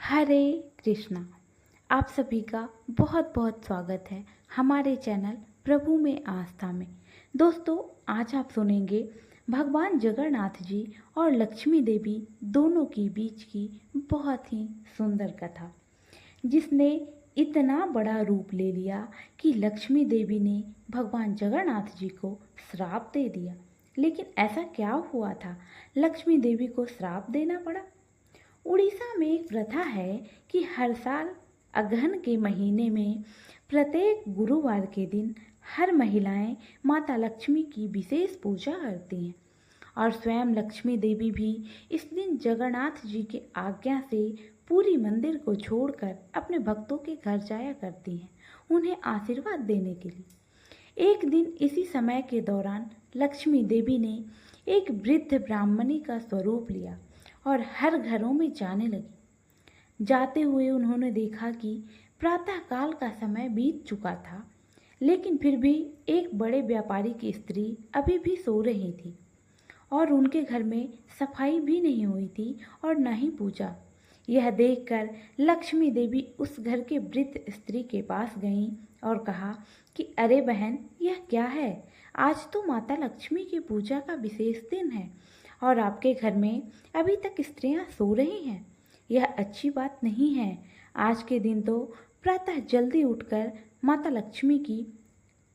हरे कृष्णा। आप सभी का बहुत बहुत स्वागत है हमारे चैनल प्रभु में आस्था में। दोस्तों, आज आप सुनेंगे भगवान जगन्नाथ जी और लक्ष्मी देवी दोनों के बीच की बहुत ही सुंदर कथा, जिसने इतना बड़ा रूप ले लिया कि लक्ष्मी देवी ने भगवान जगन्नाथ जी को श्राप दे दिया। लेकिन ऐसा क्या हुआ था लक्ष्मी देवी को श्राप देना पड़ा? उड़ीसा में एक प्रथा है कि हर साल अगहन के महीने में प्रत्येक गुरुवार के दिन हर महिलाएं माता लक्ष्मी की विशेष पूजा करती हैं और स्वयं लक्ष्मी देवी भी इस दिन जगन्नाथ जी की आज्ञा से पूरी मंदिर को छोड़कर अपने भक्तों के घर जाया करती हैं उन्हें आशीर्वाद देने के लिए। एक दिन इसी समय के दौरान लक्ष्मी देवी ने एक वृद्ध ब्राह्मणी का स्वरूप लिया और हर घरों में जाने लगी। जाते हुए उन्होंने देखा कि प्रातःकाल का समय बीत चुका था, लेकिन फिर भी एक बड़े व्यापारी की स्त्री अभी भी सो रही थी और उनके घर में सफाई भी नहीं हुई थी और न ही पूजा। यह देखकर लक्ष्मी देवी उस घर के वृद्ध स्त्री के पास गईं और कहा कि अरे बहन, यह क्या है? आज तो माता लक्ष्मी की पूजा का विशेष दिन है और आपके घर में अभी तक स्त्रियां सो रही हैं। यह अच्छी बात नहीं है। आज के दिन तो प्रातः जल्दी उठकर माता लक्ष्मी की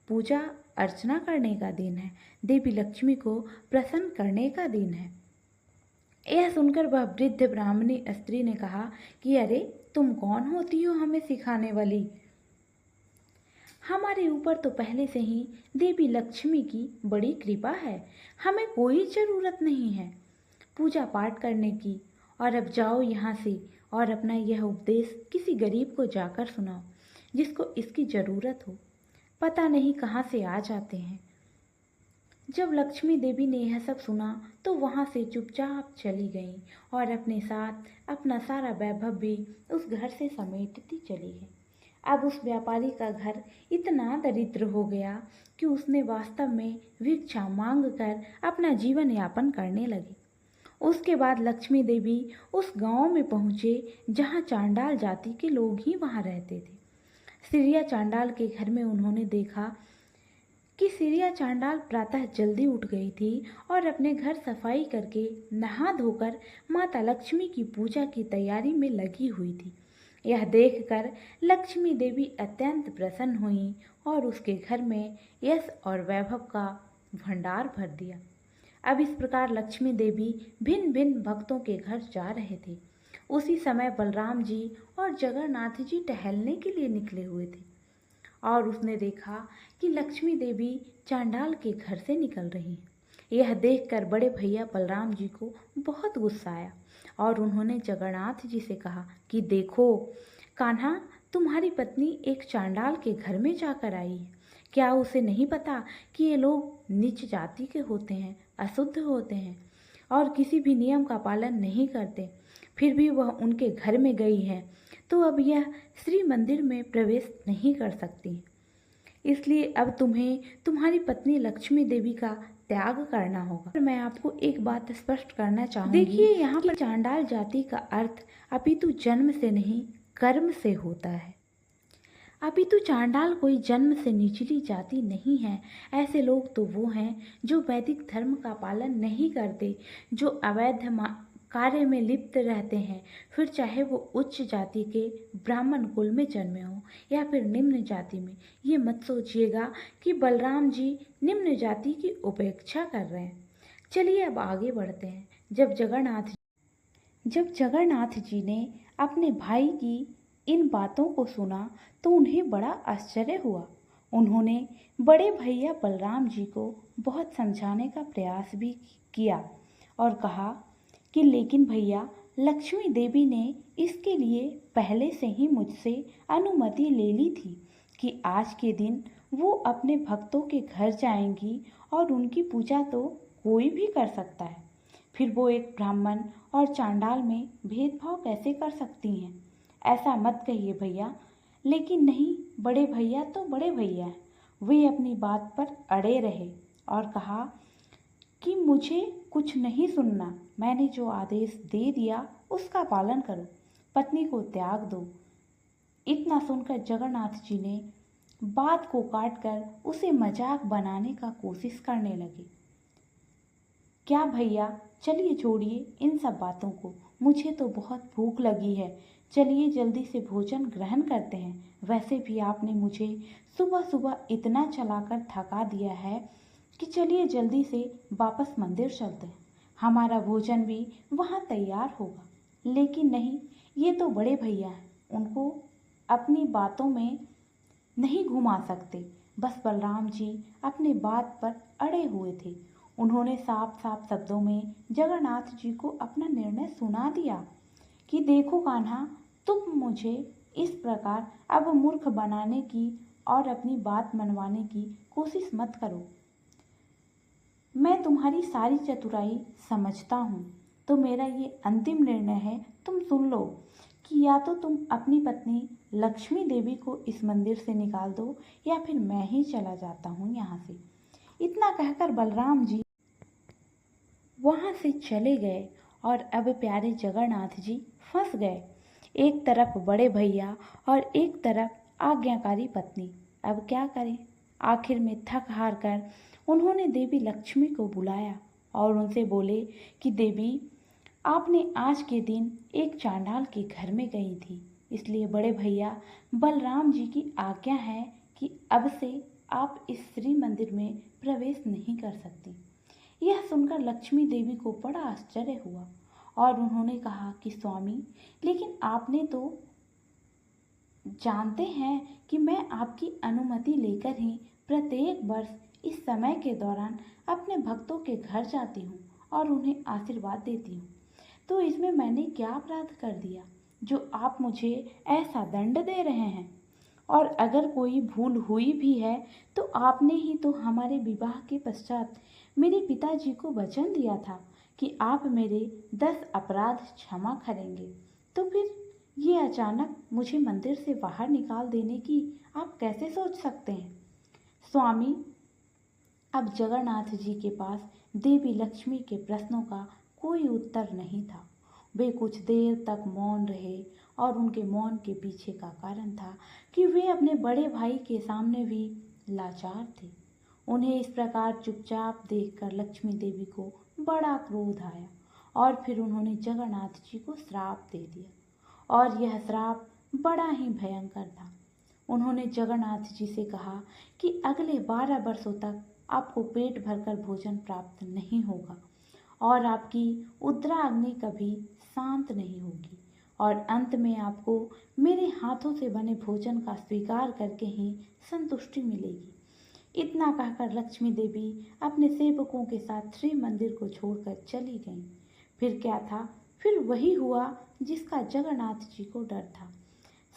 पूजा अर्चना करने का दिन है, देवी लक्ष्मी को प्रसन्न करने का दिन है। यह सुनकर वह वृद्ध ब्राह्मणी स्त्री ने कहा कि अरे, तुम कौन होती हो हमें सिखाने वाली? हमारे ऊपर तो पहले से ही देवी लक्ष्मी की बड़ी कृपा है, हमें कोई ज़रूरत नहीं है पूजा पाठ करने की। और अब जाओ यहाँ से और अपना यह उपदेश किसी गरीब को जाकर सुनाओ जिसको इसकी ज़रूरत हो। पता नहीं कहाँ से आ जाते हैं। जब लक्ष्मी देवी ने यह सब सुना तो वहाँ से चुपचाप चली गईं और अपने साथ अपना सारा वैभव भी उस घर से समेटती चली गई। अब उस व्यापारी का घर इतना दरिद्र हो गया कि उसने वास्तव में भिक्षा मांग कर अपना जीवन यापन करने लगी। उसके बाद लक्ष्मी देवी उस गांव में पहुँचे जहाँ चांडाल जाति के लोग ही वहाँ रहते थे। सिरिया चांडाल के घर में उन्होंने देखा कि सिरिया चांडाल प्रातः जल्दी उठ गई थी और अपने घर सफाई करके नहा धोकर माता लक्ष्मी की पूजा की तैयारी में लगी हुई थी। यह देखकर लक्ष्मी देवी अत्यंत प्रसन्न हुई और उसके घर में यश और वैभव का भंडार भर दिया। अब इस प्रकार लक्ष्मी देवी भिन्न भिन्न भक्तों के घर जा रहे थे। उसी समय बलराम जी और जगन्नाथ जी टहलने के लिए निकले हुए थे और उसने देखा कि लक्ष्मी देवी चांडाल के घर से निकल रही हैं। यह देखकर बड़े भैया बलराम जी को बहुत गुस्सा आया और उन्होंने जगन्नाथ जी से कहा कि देखो कान्हा, तुम्हारी पत्नी एक चांडाल के घर में जाकर आई है। क्या उसे नहीं पता कि ये लोग नीच जाति के होते हैं, अशुद्ध होते हैं और किसी भी नियम का पालन नहीं करते? फिर भी वह उनके घर में गई है तो अब यह श्री मंदिर में प्रवेश नहीं कर सकती। इसलिए अब तुम्हें तुम्हारी पत्नी लक्ष्मी देवी का त्याग करना होगा। मैं आपको एक बात स्पष्ट करना चाहूँगी। देखिए, यहाँ पर चांडाल जाति का अर्थ अपितु जन्म से नहीं, कर्म से होता है। अपितु चांडाल कोई जन्म से निचली जाति नहीं है। ऐसे लोग तो वो हैं जो वैदिक धर्म का पालन नहीं करते, जो अवैध कार्य में लिप्त रहते हैं, फिर चाहे वो उच्च जाति के ब्राह्मण कुल में जन्मे हों या फिर निम्न जाति में। ये मत सोचिएगा कि बलराम जी निम्न जाति की उपेक्षा कर रहे हैं। चलिए अब आगे बढ़ते हैं। जब जगन्नाथ जी ने अपने भाई की इन बातों को सुना तो उन्हें बड़ा आश्चर्य हुआ। उन्होंने बड़े भैया बलराम जी को बहुत समझाने का प्रयास भी किया और कहा कि लेकिन भैया, लक्ष्मी देवी ने इसके लिए पहले से ही मुझसे अनुमति ले ली थी कि आज के दिन वो अपने भक्तों के घर जाएंगी और उनकी पूजा तो कोई भी कर सकता है। फिर वो एक ब्राह्मण और चांडाल में भेदभाव कैसे कर सकती हैं? ऐसा मत कहिए भैया। लेकिन नहीं, बड़े भैया तो बड़े भैया हैं। वे अपनी बात पर अड़े रहे और कहा कि मुझे कुछ नहीं सुनना, मैंने जो आदेश दे दिया उसका पालन करो। पत्नी को त्याग दो। इतना सुनकर जगन्नाथ जी ने बात को काटकर उसे मजाक बनाने का कोशिश करने लगे। क्या भैया, चलिए छोड़िए इन सब बातों को, मुझे तो बहुत भूख लगी है। चलिए जल्दी से भोजन ग्रहण करते हैं। वैसे भी आपने मुझे सुबह सुबह इतना चलाकर थका दिया है कि चलिए जल्दी से वापस मंदिर चलते हैं। हमारा भोजन भी वहाँ तैयार होगा। लेकिन नहीं, ये तो बड़े भैया हैं, उनको अपनी बातों में नहीं घुमा सकते। बस बलराम जी अपनी बात पर अड़े हुए थे। उन्होंने साफ साफ शब्दों में जगन्नाथ जी को अपना निर्णय सुना दिया कि देखो कान्हा, तुम मुझे इस प्रकार अब मूर्ख बनाने की और अपनी बात मनवाने की कोशिश मत करो। मैं तुम्हारी सारी चतुराई समझता हूँ, तो मेरा ये अंतिम निर्णय है, तुम सुन लो कि या तो तुम अपनी पत्नी लक्ष्मी देवी को इस मंदिर से निकाल दो या फिर मैं ही चला जाता हूँ यहाँ से। इतना कहकर बलराम जी वहाँ से चले गए और अब प्यारे जगन्नाथ जी फंस गए। एक तरफ बड़े भैया और एक तरफ आज्ञाकारी पत्नी। अब क्या करें? आखिर में थक हार कर उन्होंने देवी लक्ष्मी को बुलाया और उनसे बोले कि देवी, आपने आज के दिन एक चांडाल के घर में गई थी, इसलिए बड़े भैया बलराम जी की आज्ञा है कि अब से आप इस श्री मंदिर में प्रवेश नहीं कर सकती। यह सुनकर लक्ष्मी देवी को बड़ा आश्चर्य हुआ और उन्होंने कहा कि स्वामी, लेकिन आपने तो जानते हैं कि मैं आपकी अनुमति लेकर ही प्रत्येक वर्ष इस समय के दौरान अपने भक्तों के घर जाती हूँ और उन्हें आशीर्वाद देती हूँ। तो इसमें मैंने क्या अपराध कर दिया जो आप मुझे ऐसा दंड दे रहे हैं? और अगर कोई भूल हुई भी है तो आपने ही तो हमारे विवाह के पश्चात मेरे पिताजी को वचन दिया था कि आप मेरे 10 अपराध क्षमा करेंगे। तो फिर ये अचानक मुझे मंदिर से बाहर निकाल देने की आप कैसे सोच सकते हैं? स्वामी, अब जगन्नाथ जी के पास देवी लक्ष्मी के प्रश्नों का कोई उत्तर नहीं था। वे कुछ देर तक मौन रहे और उनके मौन के पीछे का कारण था कि वे अपने बड़े भाई के सामने भी लाचार थे। उन्हें इस प्रकार चुपचाप देखकर लक्ष्मी देवी को बड़ा क्रोध आया और फिर उन्होंने जगन्नाथ जी को श्राप दे दिया और यह श्राप बड़ा ही भयंकर था। उन्होंने जगन्नाथ जी से कहा कि अगले 12 वर्षों तक आपको पेट भरकर भोजन प्राप्त नहीं होगा और आपकी उद्रा अग्नि कभी शांत नहीं होगी और अंत में आपको मेरे हाथों से बने भोजन का स्वीकार करके ही संतुष्टि मिलेगी। इतना कहकर लक्ष्मी देवी अपने सेवकों के साथ श्री मंदिर को छोड़कर चली गईं। फिर क्या था? फिर वही हुआ जिसका जगन्नाथ जी को डर था।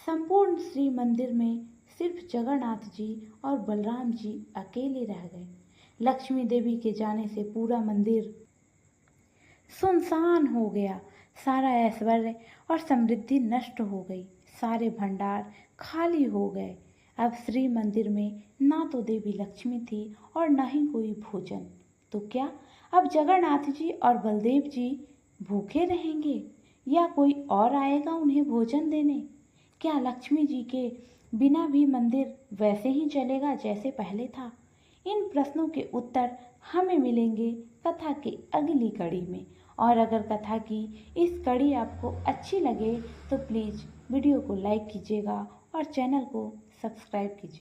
संपूर्ण श्री मंदिर में सिर्फ जगन्नाथ जी और बलराम जी अकेले रह गए। लक्ष्मी देवी के जाने से पूरा मंदिर सुनसान हो गया। सारा ऐश्वर्य और समृद्धि नष्ट हो गई। सारे भंडार खाली हो गए। अब श्री मंदिर में ना तो देवी लक्ष्मी थी और ना ही कोई भोजन। तो क्या अब जगन्नाथ जी और बलदेव जी भूखे रहेंगे या कोई और आएगा उन्हें भोजन देने? क्या लक्ष्मी जी के बिना भी मंदिर वैसे ही चलेगा जैसे पहले था? इन प्रश्नों के उत्तर हमें मिलेंगे कथा के अगली कड़ी में। और अगर कथा की इस कड़ी आपको अच्छी लगे तो प्लीज़ वीडियो को लाइक कीजिएगा और चैनल को सब्सक्राइब कीजिए।